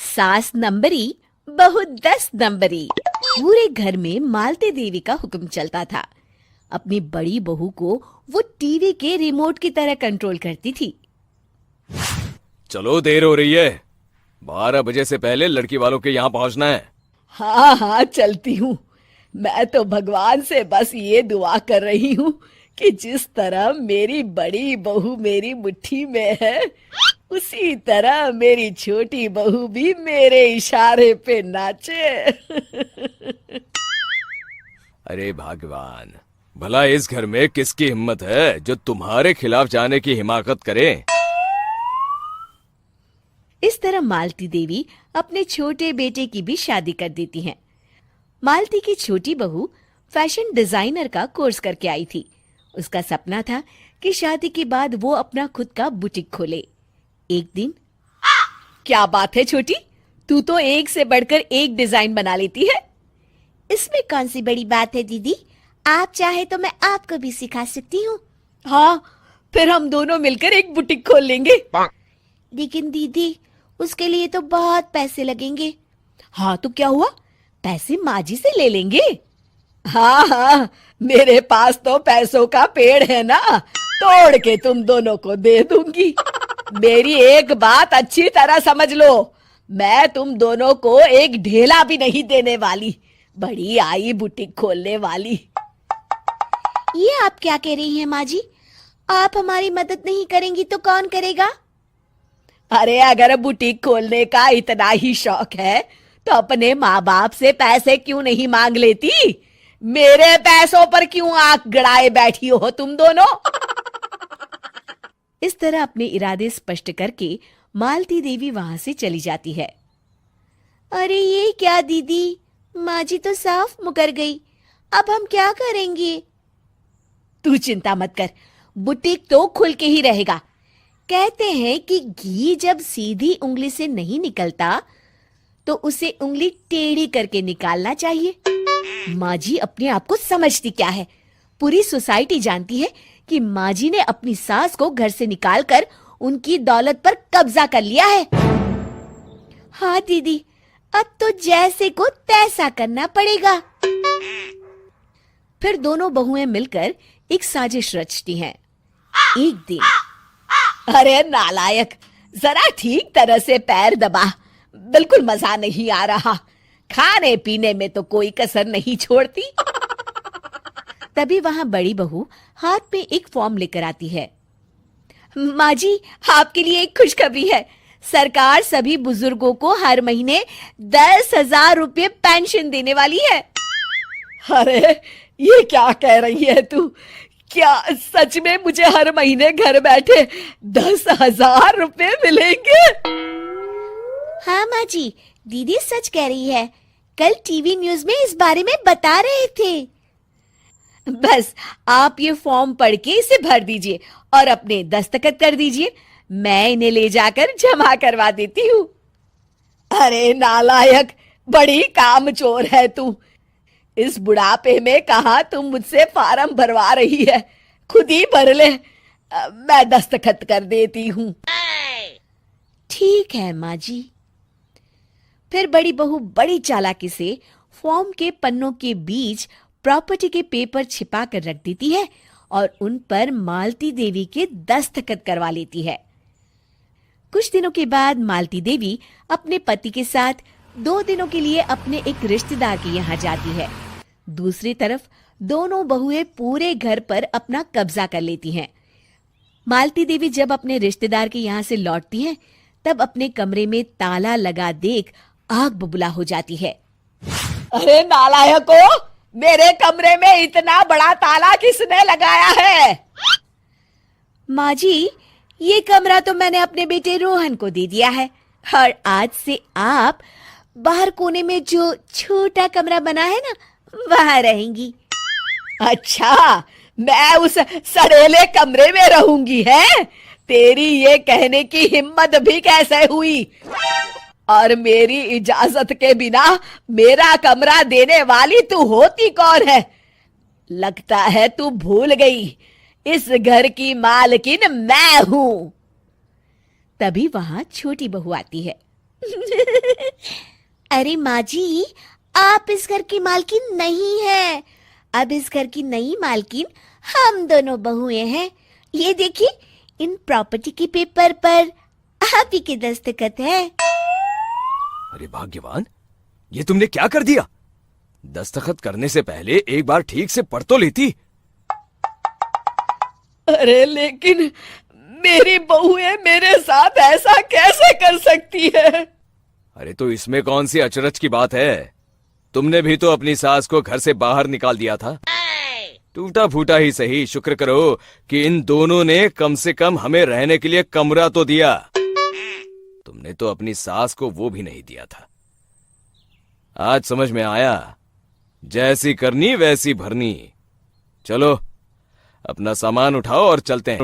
सास नंबरी, बहू 10 नंबरी। पूरे घर में मालती देवी का हुक्म चलता था। अपनी बड़ी बहू को वो टीवी के रिमोट की तरह कंट्रोल करती थी। चलो, देर हो रही है। 12 बजे से पहले लड़की वालों के यहाँ पहुंचना है। हाँ हाँ, चलती हूँ। मैं तो भगवान से बस ये दुआ कर रही हूँ कि जिस तरह मेरी बड़ी बहू मेरी मुट्ठी में है, उसी तरह मेरी छोटी बहू भी मेरे इशारे पे नाचे। अरे भगवान, भला इस घर में किसकी हिम्मत है जो तुम्हारे खिलाफ जाने की हिमाकत करे। इस तरह मालती देवी अपने छोटे बेटे की भी शादी कर देती हैं। मालती की छोटी बहू फैशन डिजाइनर का कोर्स करके आई थी। उसका सपना था कि शादी के बाद वो अपना खुद का बुटीक खोले। एक दिन, क्या बात है छोटी, तू तो एक से बढ़कर एक डिजाइन बना लेती है। इसमें कौन सी बड़ी बात है दीदी? आप चाहे तो मैं आपको भी सिखा सकती हूँ। हाँ, फिर हम दोनों मिलकर एक बुटीक खोल लेंगे। लेकिन दीदी, उसके लिए तो बहुत पैसे लगेंगे। हाँ तो क्या हुआ, पैसे माँ जी से ले लेंगे। हाँ हाँ, मेरे पास तो पैसों का पेड़ है ना, तोड़ के तुम दोनों को दे दूंगी। मेरी एक बात अच्छी तरह समझ लो, मैं तुम दोनों को एक ढेला भी नहीं देने वाली। बड़ी आई बुटीक खोलने वाली। ये आप क्या कह रही हैं माँ जी? आप हमारी मदद नहीं करेंगी तो कौन करेगा? अरे अगर बुटीक खोलने का इतना ही शौक है तो अपने माँ बाप से पैसे क्यों नहीं मांग लेती? मेरे पैसों पर क्यों आंख गड़ाए बैठी हो तुम दोनों? इस तरह अपने इरादे स्पष्ट करके मालती देवी वहां से चली जाती है। अरे ये क्या दीदी, माँ जी तो साफ मुकर गई। अब हम क्या करेंगे? तू चिंता मत कर, बुटीक तो खुल के ही रहेगा। कहते हैं कि घी जब सीधी उंगली से नहीं निकलता तो उसे उंगली टेढ़ी करके निकालना चाहिए। माँ जी अपने आप को समझती क्या है? पूरी सोसाइटी जानती है कि माँ जी ने अपनी सास को घर से निकालकर उनकी दौलत पर कब्जा कर लिया है। हाँ दीदी, अब तो जैसे को तैसा करना पड़ेगा। फिर दोनों बहुएं मिलकर एक साजिश रचती हैं। एक दिन, अरे नालायक, जरा ठीक तरह से पैर दबा, बिल्कुल मजा नहीं आ रहा। खाने पीने में तो कोई कसर नहीं छोड़ती। तभी वहां बड़ी बहू हाथ में एक फॉर्म लेकर आती है। माँ जी, आपके लिए एक खुशखबरी है। सरकार सभी बुजुर्गों को हर महीने 10,000 रुपये पेंशन देने वाली है। अरे ये क्या कह रही है तू? क्या सच में मुझे हर महीने घर बैठे 10,000 रुपये मिलेंगे? हाँ माँ जी, दीदी सच कह रही है। कल टीवी न्यूज में इस बारे में बता रहे थे। बस आप ये फॉर्म पढ़ के इसे भर दीजिए और अपने दस्तखत कर दीजिए। मैं इन्हें ले जाकर जमा करवा देती हूँ। अरे नालायक, बड़ी कामचोर है तू। इस बुढ़ापे में कहा तुम मुझसे फार्म भरवा रही है, खुद ही भर ले। मैं दस्तखत कर देती हूँ। ठीक है माँ जी। फिर बड़ी बहू बड़ी चालाकी से फॉर्म के पन्नों के बीच प्रॉपर्टी के पेपर छिपा कर रख देती है और उन पर मालती देवी के दस्तखत करवा लेती है। कुछ दिनों के बाद मालती देवी अपने पति के साथ 2 दिनों के लिए अपने एक रिश्तेदार के यहाँ जाती है। दूसरी तरफ दोनों बहुएं पूरे घर पर अपना कब्जा कर लेती हैं। मालती देवी जब अपने रिश्तेदार के यहाँ से लौटती हैं, तब अपने कमरे में ताला लगा देख आग बबूला हो जाती है। अरे नालायको, मेरे कमरे में इतना बड़ा ताला किसने लगाया है? माँ जी, ये कमरा तो मैंने अपने बेटे रोहन को दे दिया है और आज से आप बाहर कोने में जो छोटा कमरा बना है ना, वहां रहेंगी। अच्छा, मैं उस सड़ेले कमरे में रहूंगी है? तेरी ये कहने की हिम्मत भी कैसे हुई? और मेरी इजाजत के बिना मेरा कमरा देने वाली तू होती कौन है? लगता है तू भूल गई, इस घर की मालकिन मैं हूं। तभी वहां छोटी बहू आती है। अरे माँ जी, आप इस घर की मालकिन नहीं है। अब इस घर की नई मालकिन हम दोनों बहुएं हैं। ये देखिए, इन प्रॉपर्टी के पेपर पर आप ही के दस्तखत है। अरे भाग्यवान, ये तुमने क्या कर दिया? दस्तखत करने से पहले एक बार ठीक से पढ़ तो लेती। अरे लेकिन मेरी बहुएं मेरे साथ ऐसा कैसे कर सकती है? अरे तो इसमें कौन सी अचरज की बात है? तुमने भी तो अपनी सास को घर से बाहर निकाल दिया था। टूटा फूटा ही सही, शुक्र करो कि इन दोनों ने कम से कम हमें रहने के लिए कमरा तो दिया। तुमने तो अपनी सास को वो भी नहीं दिया था। आज समझ में आया, जैसी करनी वैसी भरनी। चलो अपना सामान उठाओ और चलते हैं।